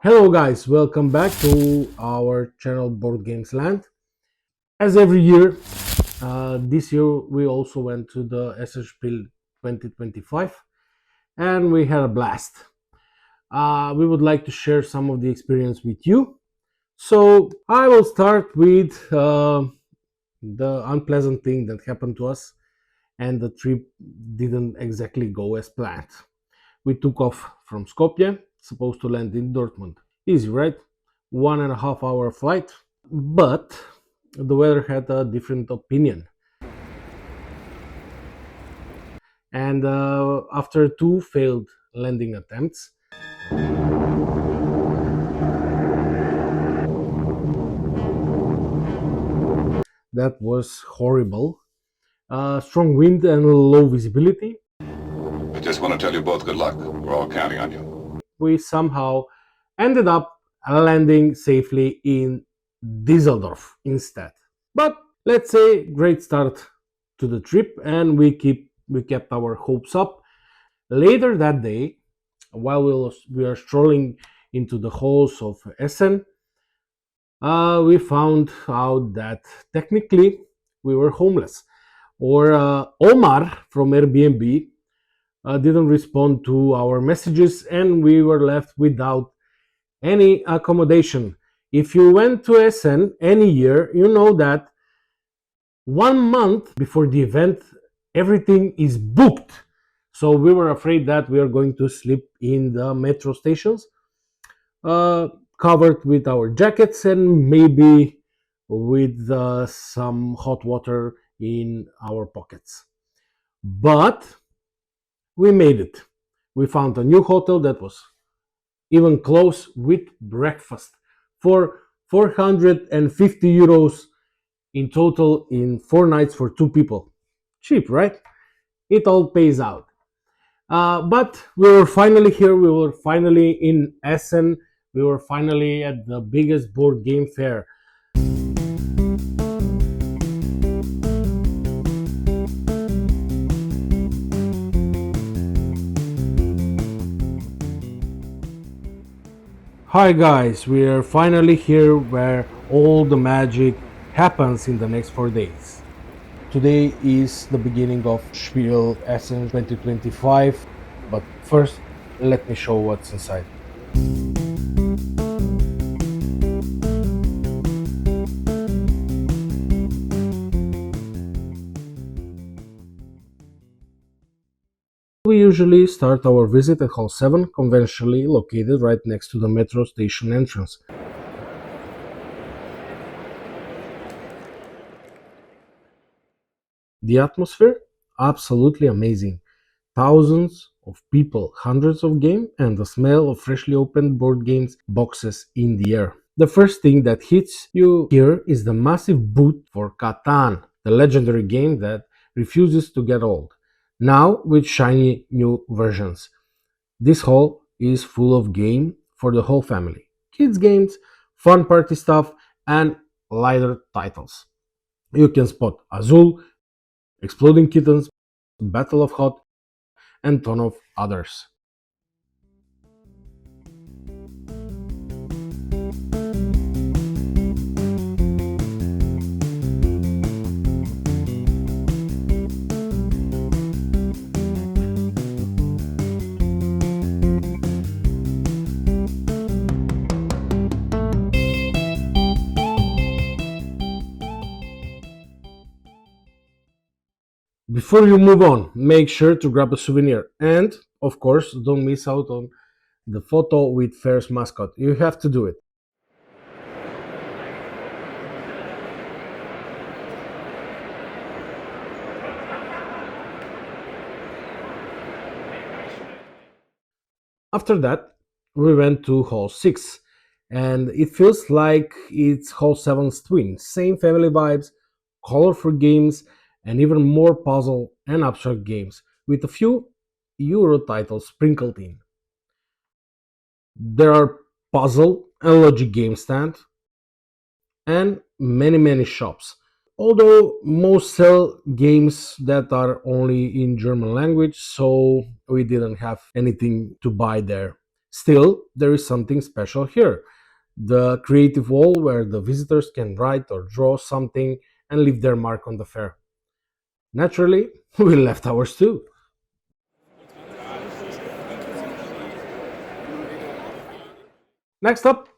Hello guys, welcome back to our channel Board Games Land. As every year, this year we also went to the SPIEL 2025 and we had a blast. We would like to share some of the experience with you. So I will start with the unpleasant thing that happened to us, and the trip didn't exactly go as planned. We took off from Skopje, supposed to land in Dortmund. Easy, right? 1.5 hour flight. But the weather had a different opinion. And after two failed landing attempts, that was horrible. Strong wind and low visibility. I just want to tell you both good luck. We're all counting on you. We somehow ended up landing safely in Düsseldorf instead. But let's say great start to the trip, and we kept our hopes up. Later that day, while we were strolling into the halls of Essen, we found out that technically we were homeless. Or Omar from Airbnb didn't respond to our messages, and we were left without any accommodation. If you went to Essen any year, you know that 1 month before the event, everything is booked. So we were afraid that we are going to sleep in the metro stations, uh, covered with our jackets and maybe with some hot water in our pockets. But we made it. We found a new hotel that was even close with breakfast for 450 euros in total in 4 nights for two people. Cheap, right? It all pays out. But we were finally here. We were finally in Essen. We were finally at the biggest board game fair. Hi guys, we are finally here where all the magic happens in the next 4 days. Today is the beginning of Spiel Essen 2025, but first let me show what's inside. We usually start our visit at Hall 7, conventionally located right next to the metro station entrance. The atmosphere? Absolutely amazing. Thousands of people, hundreds of games, and the smell of freshly opened board games boxes in the air. The first thing that hits you here is the massive booth for Catan, the legendary game that refuses to get old. Now with shiny new versions. This hall is full of game for the whole family. Kids games, fun party stuff, and lighter titles. You can spot Azul, Exploding Kittens, Battle of Hot, and ton of others. Before you move on, make sure to grab a souvenir, and of course, don't miss out on the photo with Fair's mascot. You have to do it. After that, we went to Hall 6, and it feels like it's Hall 7's twin. Same family vibes, colorful games, and even more puzzle and abstract games, with a few Euro titles sprinkled in. There are puzzle and logic game stand, and many shops. Although most sell games that are only in German language, so we didn't have anything to buy there. Still, there is something special here: the creative wall where the visitors can write or draw something and leave their mark on the fair. Naturally, we left ours too. Next up,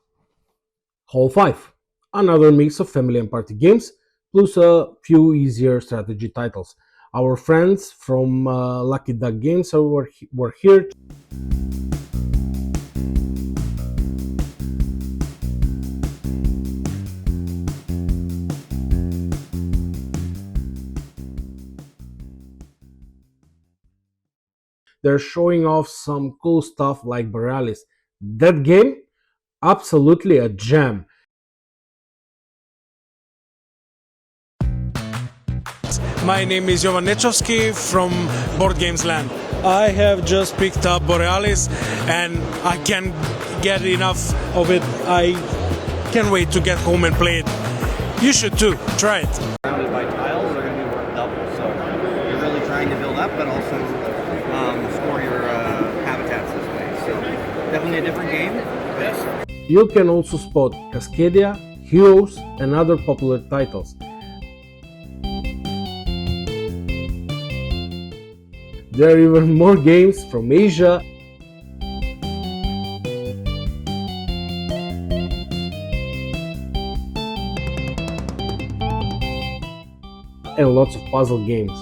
Hall 5, another mix of family and party games, plus a few easier strategy titles. Our friends from Lucky Duck Games were here. They're showing off some cool stuff like Borealis. That game, absolutely a gem. My name is Jovan Nechowski from Board Games Land. I have just picked up Borealis and I can't get enough of it. I can't wait to get home and play it. You should too. Try it. Surrounded by tiles are going to be worth double, so you're really trying to build up, but also score your habitats this way. So definitely a different game. You can also spot Cascadia, Heroes, and other popular titles. There are even more games from Asia. And lots of puzzle games.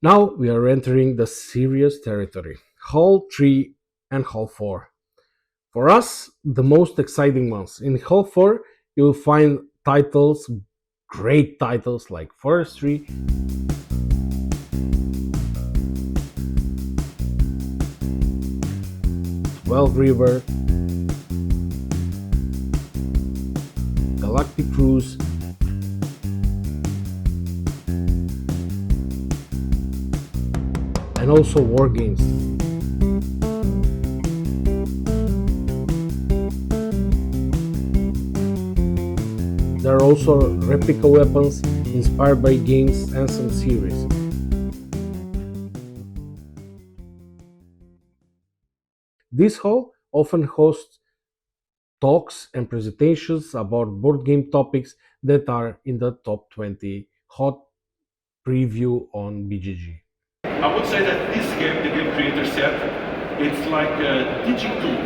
Now we are entering the serious territory, Hall 3 and Hall 4. For us, the most exciting ones. In Hall 4, you'll find titles, great titles like Forestry, Twelve River, Galactic Cruise, and also war games. There are also replica weapons inspired by games and some series. This hall often hosts talks and presentations about board game topics that are in the top 20 hot preview on BGG. I would say that this game, the game creator said, it's like a teaching tool.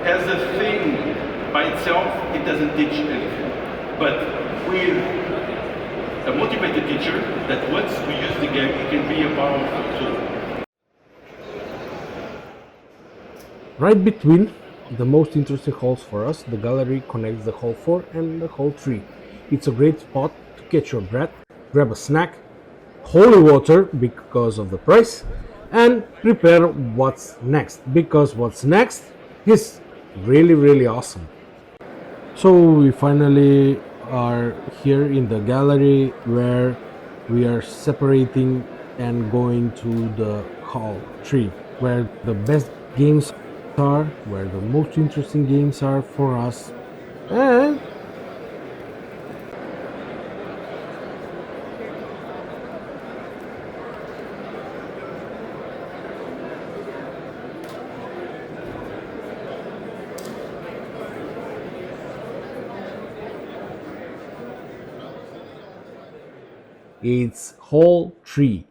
As a thing by itself, it doesn't teach anything. But with a motivated teacher, that once we use the game, it can be a powerful tool. Right between the most interesting halls for us, the gallery connects the Hall 4 and the Hall 3. It's a great spot to catch your breath, grab a snack, holy water because of the price, and prepare what's next, because what's next is really awesome. So we finally are here in the gallery where we are separating and going to the Hall 3, where the best games are, where the most interesting games are for us, and it's Hall 3.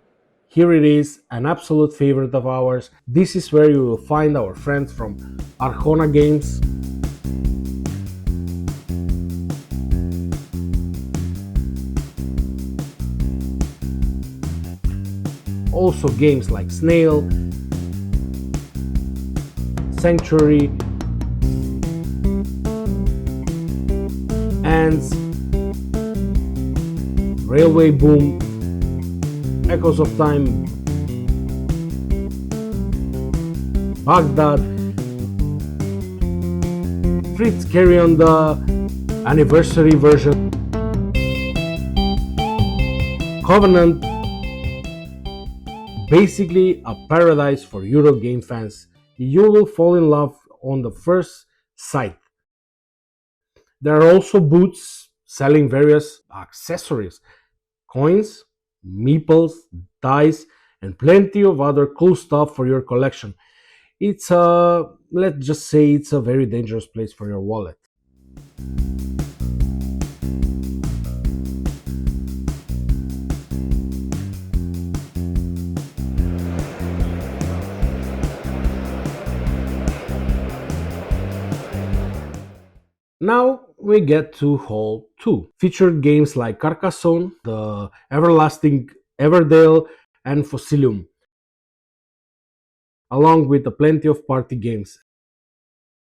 Here it is, an absolute favorite of ours. This is where you will find our friends from Arjona Games, also games like Snail, Sanctuary, Ants, Railway Boom, Echoes of Time, Baghdad, Fritz Carry on the anniversary version, Covenant. Basically a paradise for Eurogame fans. You will fall in love on the first sight. There are also booths selling various accessories, coins, meeples, dice, and plenty of other cool stuff for your collection. It's a, let's just say, it's a very dangerous place for your wallet. Now we get to Hall 2. Featured games like Carcassonne, the Everlasting Everdale, and Fossilium, along with a plenty of party games.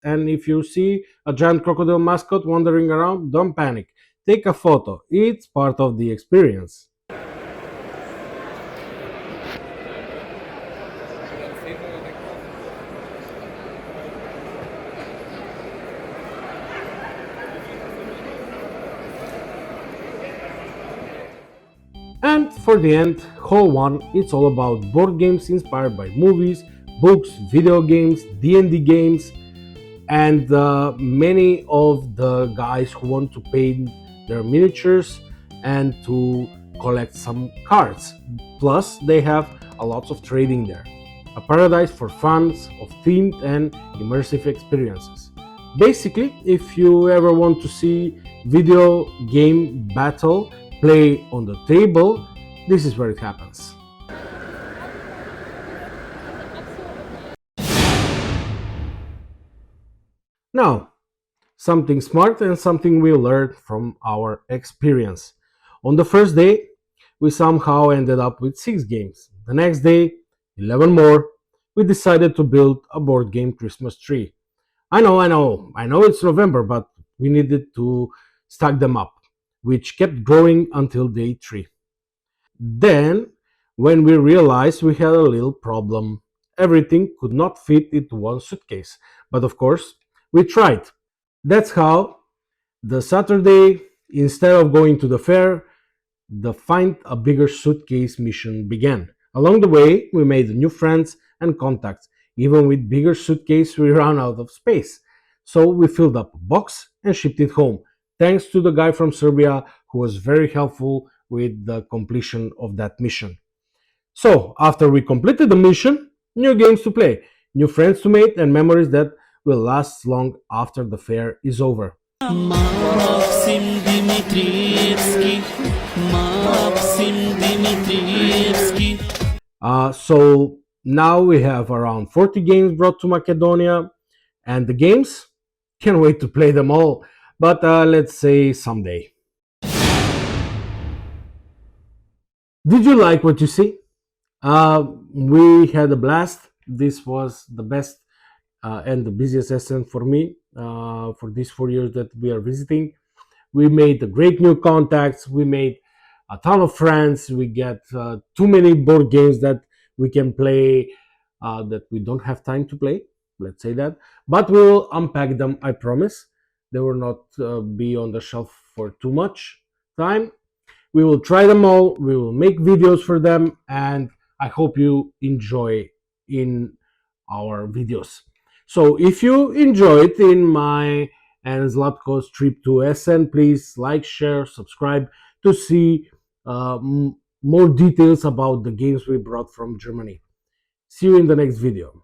And if you see a giant crocodile mascot wandering around, don't panic. Take a photo. It's part of the experience. And for the end, Hall 1, it's all about board games inspired by movies, books, video games, D&D games, and many of the guys who want to paint their miniatures and to collect some cards. Plus, they have a lot of trading there. A paradise for fans of themed and immersive experiences. Basically, if you ever want to see video game battle play on the table, this is where it happens. Now, something smart and something we learned from our experience. On the first day, we somehow ended up with 6 games. The next day, 11 more. We decided to build a board game Christmas tree. I know it's November, but we needed to stack them up, which kept growing until day 3. Then, when we realized we had a little problem, everything could not fit into one suitcase. But of course, we tried. That's how the Saturday, instead of going to the fair, the Find a Bigger Suitcase mission began. Along the way, we made new friends and contacts. Even with bigger suitcase, we ran out of space. So we filled up a box and shipped it home. Thanks to the guy from Serbia who was very helpful with the completion of that mission. So, after we completed the mission, new games to play, new friends to make, and memories that will last long after the fair is over. Maxim Dimitrievski, Maxim Dimitrievski. So now we have around 40 games brought to Macedonia, and the games, can't wait to play them all, but let's say someday. Did you like what you see? We had a blast. This was the best and the busiest Essen for me for these 4 years that we are visiting. We made great new contacts. We made a ton of friends. We get too many board games that we can play that we don't have time to play. Let's say that. But we will unpack them, I promise. They will not be on the shelf for too much time. We will try them all. We will make videos for them. And I hope you enjoy in our videos. So if you enjoyed in my and Zlatko's trip to Essen, please like, share, subscribe to see more details about the games we brought from Germany. See you in the next video.